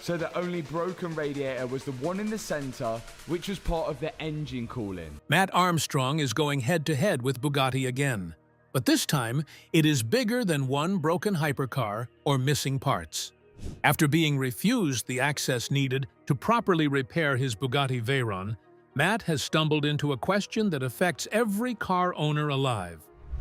so the only broken radiator was the one in the center, which was part of the engine cooling. Matt Armstrong is going head-to-head with Bugatti again. But this time, it is bigger than one broken hypercar or missing parts. After being refused the access needed to properly repair his Bugatti Veyron, Matt has stumbled into a question that affects every car owner alive.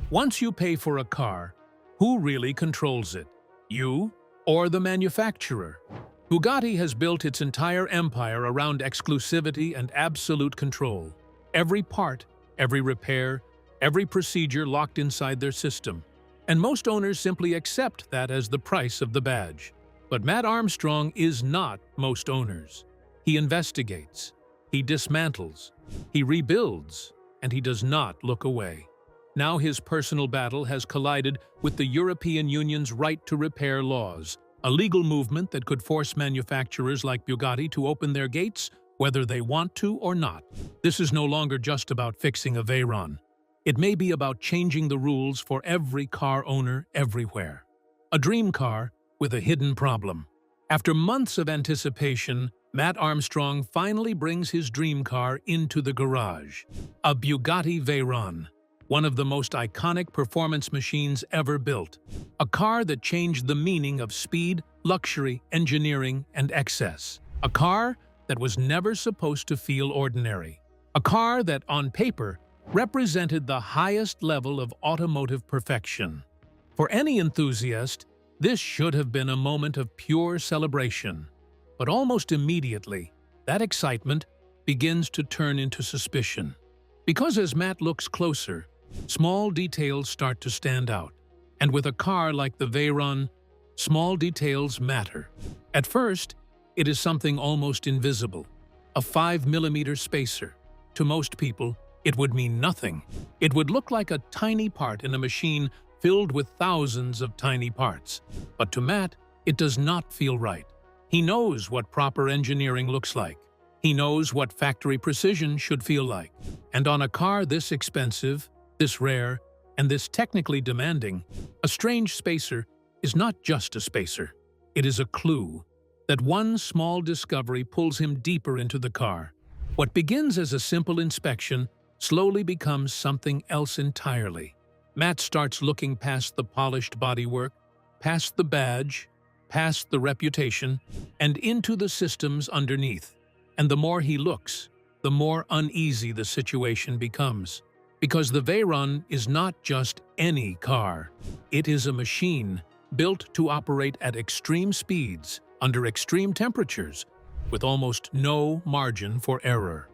Once you pay for a car, who really controls it? You or the manufacturer? Bugatti has built its entire empire around exclusivity and absolute control. Every part, every repair, every procedure locked inside their system. And most owners simply accept that as the price of the badge. But Matt Armstrong is not most owners. He investigates, he dismantles, he rebuilds, and he does not look away. Now his personal battle has collided with the European Union's right to repair laws, a legal movement that could force manufacturers like Bugatti to open their gates whether they want to or not. This is no longer just about fixing a Veyron. It may be about changing the rules for every car owner everywhere. A dream car with a hidden problem. After months of anticipation, Matt Armstrong finally brings his dream car into the garage. A Bugatti Veyron, one of the most iconic performance machines ever built. A car that changed the meaning of speed, luxury, engineering, and excess. A car that was never supposed to feel ordinary. A car that, on paper, represented the highest level of automotive perfection. For any enthusiast, this should have been a moment of pure celebration. But almost immediately, that excitement begins to turn into suspicion. Because as Matt looks closer, small details start to stand out. And with a car like the Veyron, small details matter. At first, it is something almost invisible, a 5mm spacer. To most people, it would mean nothing. It would look like a tiny part in a machine filled with thousands of tiny parts. But to Matt, it does not feel right. He knows what proper engineering looks like. He knows what factory precision should feel like. And on a car this expensive, this rare, and this technically demanding, a strange spacer is not just a spacer. It is a clue that one small discovery pulls him deeper into the car. What begins as a simple inspection slowly becomes something else entirely. Matt starts looking past the polished bodywork, past the badge, past the reputation, and into the systems underneath. And the more he looks, the more uneasy the situation becomes. Because the Veyron is not just any car. It is a machine built to operate at extreme speeds, under extreme temperatures, with almost no margin for error.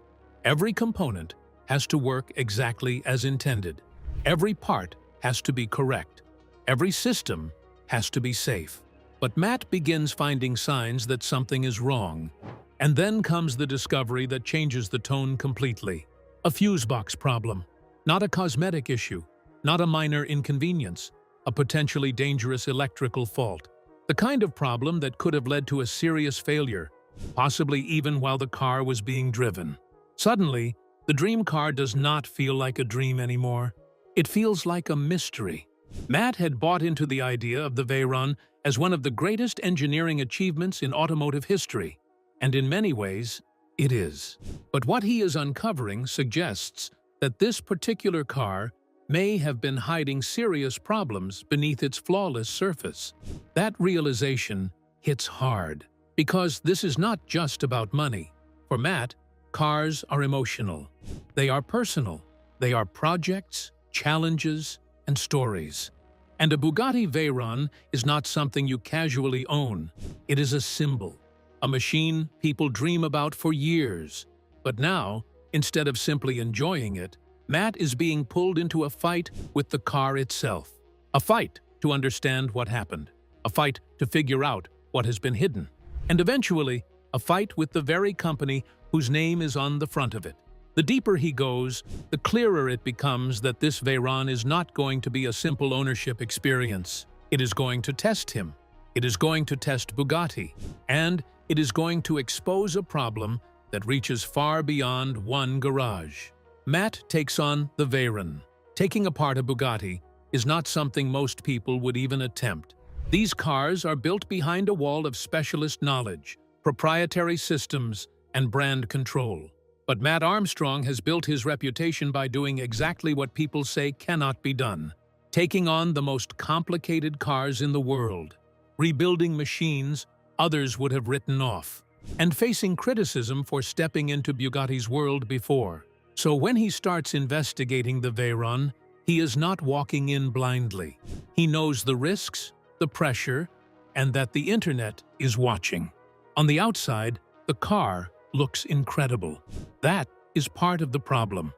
Every component has to work exactly as intended. Every part has to be correct. Every system has to be safe. But Matt begins finding signs that something is wrong. And then comes the discovery that changes the tone completely. A fuse box problem. Not a cosmetic issue, not a minor inconvenience, a potentially dangerous electrical fault. The kind of problem that could have led to a serious failure, possibly even while the car was being driven. Suddenly, the dream car does not feel like a dream anymore. It feels like a mystery. Matt had bought into the idea of the Veyron as one of the greatest engineering achievements in automotive history, and in many ways, it is. But what he is uncovering suggests that this particular car may have been hiding serious problems beneath its flawless surface. That realization hits hard, because this is not just about money. For Matt, cars are emotional. They are personal. They are projects, challenges, and stories. And a Bugatti Veyron is not something you casually own. It is a symbol, a machine people dream about for years. But now, instead of simply enjoying it, Matt is being pulled into a fight with the car itself. A fight to understand what happened. A fight to figure out what has been hidden. And eventually, a fight with the very company whose name is on the front of it. The deeper he goes, the clearer it becomes that this Veyron is not going to be a simple ownership experience. It is going to test him. It is going to test Bugatti. And it is going to expose a problem that reaches far beyond one garage. Matt takes on the Veyron. Taking apart a Bugatti is not something most people would even attempt. These cars are built behind a wall of specialist knowledge, proprietary systems, and brand control. But Matt Armstrong has built his reputation by doing exactly what people say cannot be done: taking on the most complicated cars in the world, rebuilding machines others would have written off, and facing criticism for stepping into Bugatti's world before. So when he starts investigating the Veyron, he is not walking in blindly. He knows the risks, the pressure, and that the internet is watching. On the outside, the car looks incredible. That is part of the problem.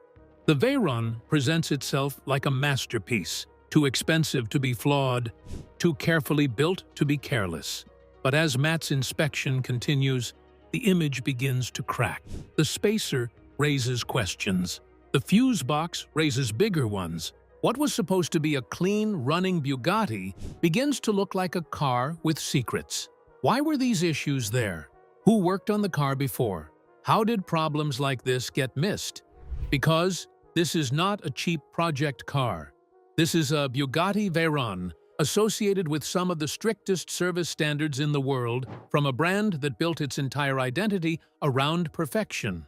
The Veyron presents itself like a masterpiece, too expensive to be flawed, too carefully built to be careless. But as Matt's inspection continues, the image begins to crack. The spacer raises questions. The fuse box raises bigger ones. What was supposed to be a clean, running Bugatti begins to look like a car with secrets. Why were these issues there? Who worked on the car before? How did problems like this get missed? Because this is not a cheap project car. This is a Bugatti Veyron, associated with some of the strictest service standards in the world, from a brand that built its entire identity around perfection.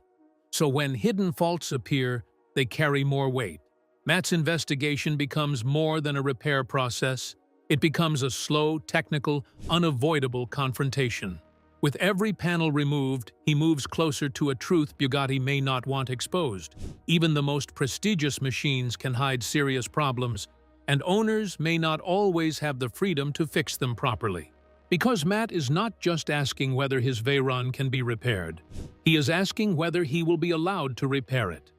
So when hidden faults appear, they carry more weight. Matt's investigation becomes more than a repair process. It becomes a slow, technical, unavoidable confrontation. With every panel removed, he moves closer to a truth Bugatti may not want exposed. Even the most prestigious machines can hide serious problems, and owners may not always have the freedom to fix them properly. Because Matt is not just asking whether his Veyron can be repaired. He is asking whether he will be allowed to repair it.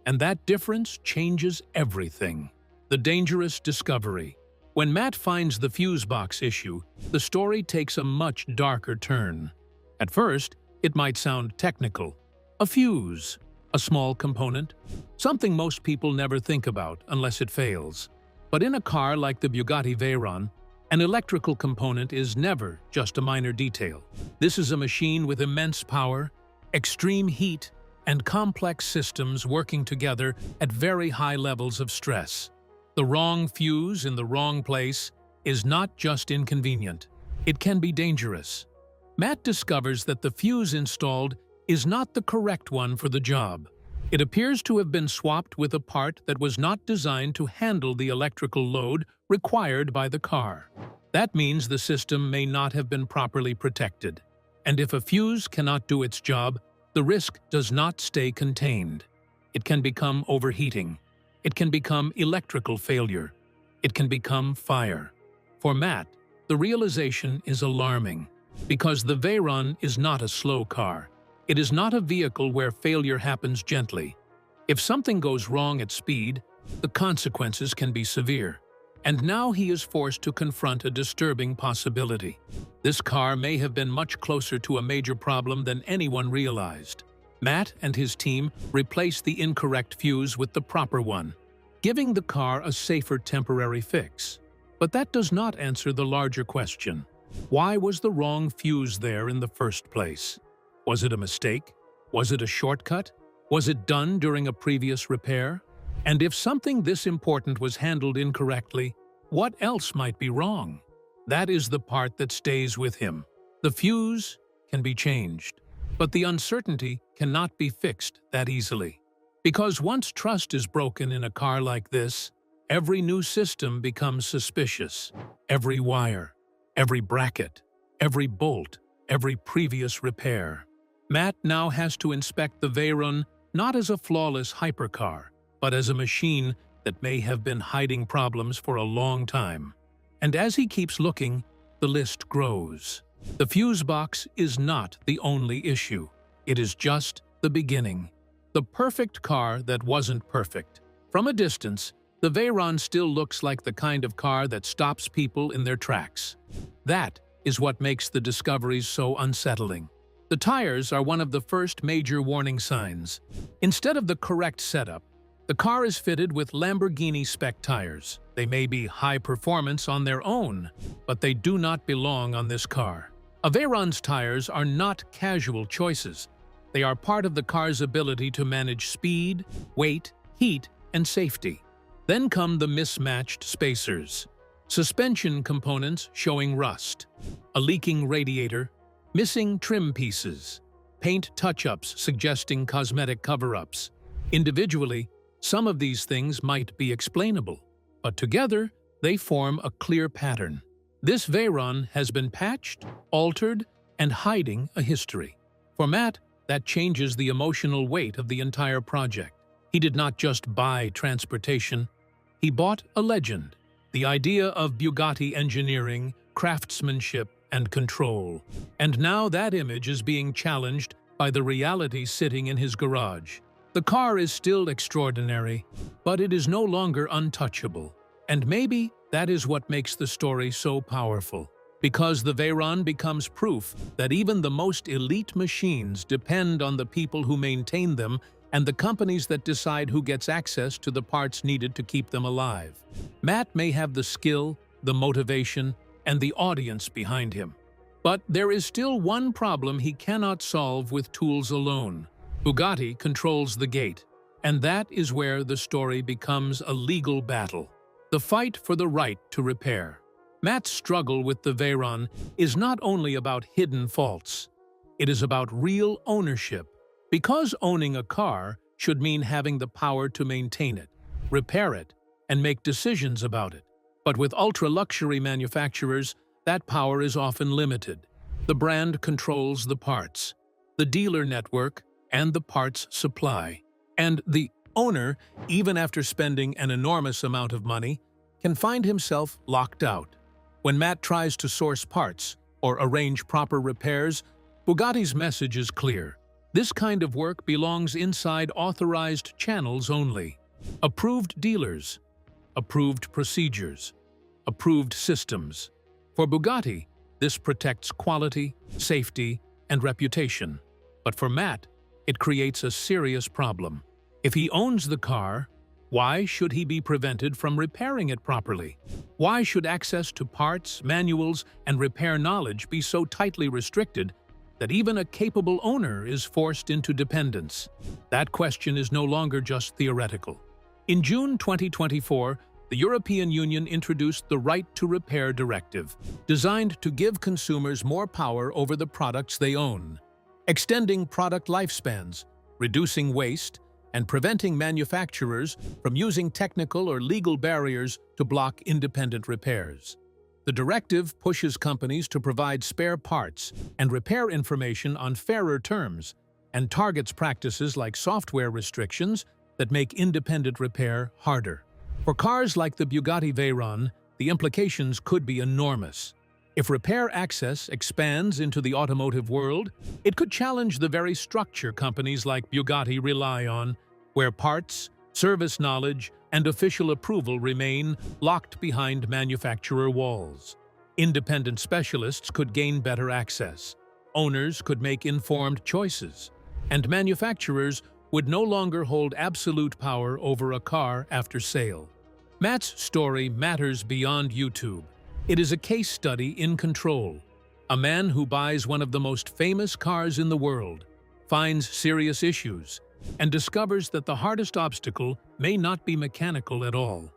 And that difference changes everything. The dangerous discovery. When Matt finds the fuse box issue, the story takes a much darker turn. At first, it might sound technical. A fuse, a small component, something most people never think about unless it fails. But in a car like the Bugatti Veyron, an electrical component is never just a minor detail. This is a machine with immense power, extreme heat, and complex systems working together at very high levels of stress. The wrong fuse in the wrong place is not just inconvenient. It can be dangerous. Matt discovers that the fuse installed is not the correct one for the job. It appears to have been swapped with a part that was not designed to handle the electrical load required by the car. That means the system may not have been properly protected. And if a fuse cannot do its job, the risk does not stay contained. It can become overheating. It can become electrical failure. It can become fire. For Matt, the realization is alarming, because the Veyron is not a slow car. It is not a vehicle where failure happens gently. If something goes wrong at speed, the consequences can be severe. And now he is forced to confront a disturbing possibility. This car may have been much closer to a major problem than anyone realized. Matt and his team replaced the incorrect fuse with the proper one, giving the car a safer temporary fix. But that does not answer the larger question. Why was the wrong fuse there in the first place? Was it a mistake? Was it a shortcut? Was it done during a previous repair? And if something this important was handled incorrectly, what else might be wrong? That is the part that stays with him. The fuse can be changed, but the uncertainty cannot be fixed that easily. Because once trust is broken in a car like this, every new system becomes suspicious. Every wire, every bracket, every bolt, every previous repair. Matt now has to inspect the Veyron not as a flawless hypercar, but as a machine that may have been hiding problems for a long time. And as he keeps looking, the list grows. The fuse box is not the only issue. It is just the beginning. The perfect car that wasn't perfect. From a distance, the Veyron still looks like the kind of car that stops people in their tracks. That is what makes the discoveries so unsettling. The tires are one of the first major warning signs. Instead of the correct setup, the car is fitted with Lamborghini spec tires. They may be high performance on their own, but they do not belong on this car. A Veyron's tires are not casual choices. They are part of the car's ability to manage speed, weight, heat, and safety. Then come the mismatched spacers. Suspension components showing rust, a leaking radiator, Missing trim pieces, paint touch-ups suggesting cosmetic cover-ups. Individually, some of these things might be explainable, but together they form a clear pattern. This Veyron has been patched, altered, and hiding a history. For Matt, that changes the emotional weight of the entire project. He did not just buy transportation, he bought a legend. The idea of Bugatti engineering, craftsmanship, and control. And now that image is being challenged by the reality sitting in his garage. The car is still extraordinary, but it is no longer untouchable. And maybe that is what makes the story so powerful. Because the Veyron becomes proof that even the most elite machines depend on the people who maintain them and the companies that decide who gets access to the parts needed to keep them alive. Matt may have the skill, the motivation, and the audience behind him. But there is still one problem he cannot solve with tools alone. Bugatti controls the gate, and that is where the story becomes a legal battle. The fight for the right to repair. Matt's struggle with the Veyron is not only about hidden faults. It is about real ownership. Because owning a car should mean having the power to maintain it, repair it, and make decisions about it. But with ultra-luxury manufacturers, that power is often limited. The brand controls the parts, the dealer network, and the parts supply. And the owner, even after spending an enormous amount of money, can find himself locked out. When Matt tries to source parts or arrange proper repairs, Bugatti's message is clear. This kind of work belongs inside authorized channels only. Approved dealers, approved procedures, approved systems. For Bugatti, this protects quality, safety, and reputation. But for Matt, it creates a serious problem. If he owns the car, why should he be prevented from repairing it properly? Why should access to parts, manuals, and repair knowledge be so tightly restricted that even a capable owner is forced into dependence? That question is no longer just theoretical. In June 2024, the European Union introduced the Right to Repair Directive, designed to give consumers more power over the products they own, extending product lifespans, reducing waste, and preventing manufacturers from using technical or legal barriers to block independent repairs. The directive pushes companies to provide spare parts and repair information on fairer terms and targets practices like software restrictions that make independent repair harder. For cars like the Bugatti Veyron, the implications could be enormous. If repair access expands into the automotive world, it could challenge the very structure companies like Bugatti rely on, where parts, service knowledge, and official approval remain locked behind manufacturer walls. Independent specialists could gain better access, owners could make informed choices, and manufacturers would no longer hold absolute power over a car after sale. Matt's story matters beyond YouTube. It is a case study in control. A man who buys one of the most famous cars in the world, finds serious issues, and discovers that the hardest obstacle may not be mechanical at all.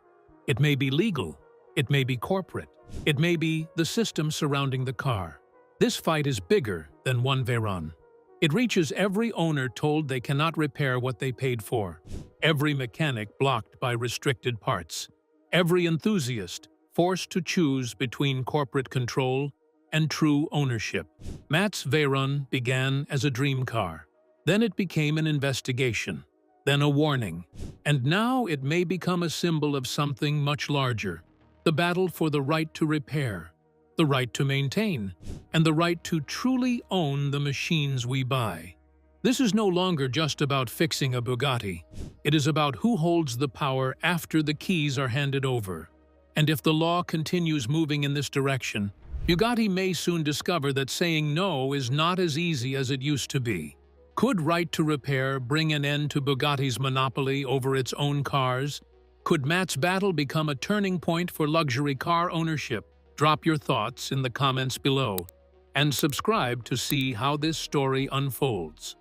It may be legal, it may be corporate, it may be the system surrounding the car. This fight is bigger than one Veyron. It reaches every owner told they cannot repair what they paid for, every mechanic blocked by restricted parts, every enthusiast forced to choose between corporate control and true ownership. Matt's Veyron began as a dream car. Then it became an investigation, then a warning, and now it may become a symbol of something much larger: the battle for the right to repair, the right to maintain, and the right to truly own the machines we buy. This is no longer just about fixing a Bugatti. It is about who holds the power after the keys are handed over. And if the law continues moving in this direction, Bugatti may soon discover that saying no is not as easy as it used to be. Could right to repair bring an end to Bugatti's monopoly over its own cars? Could Matt's battle become a turning point for luxury car ownership? Drop your thoughts in the comments below and subscribe to see how this story unfolds.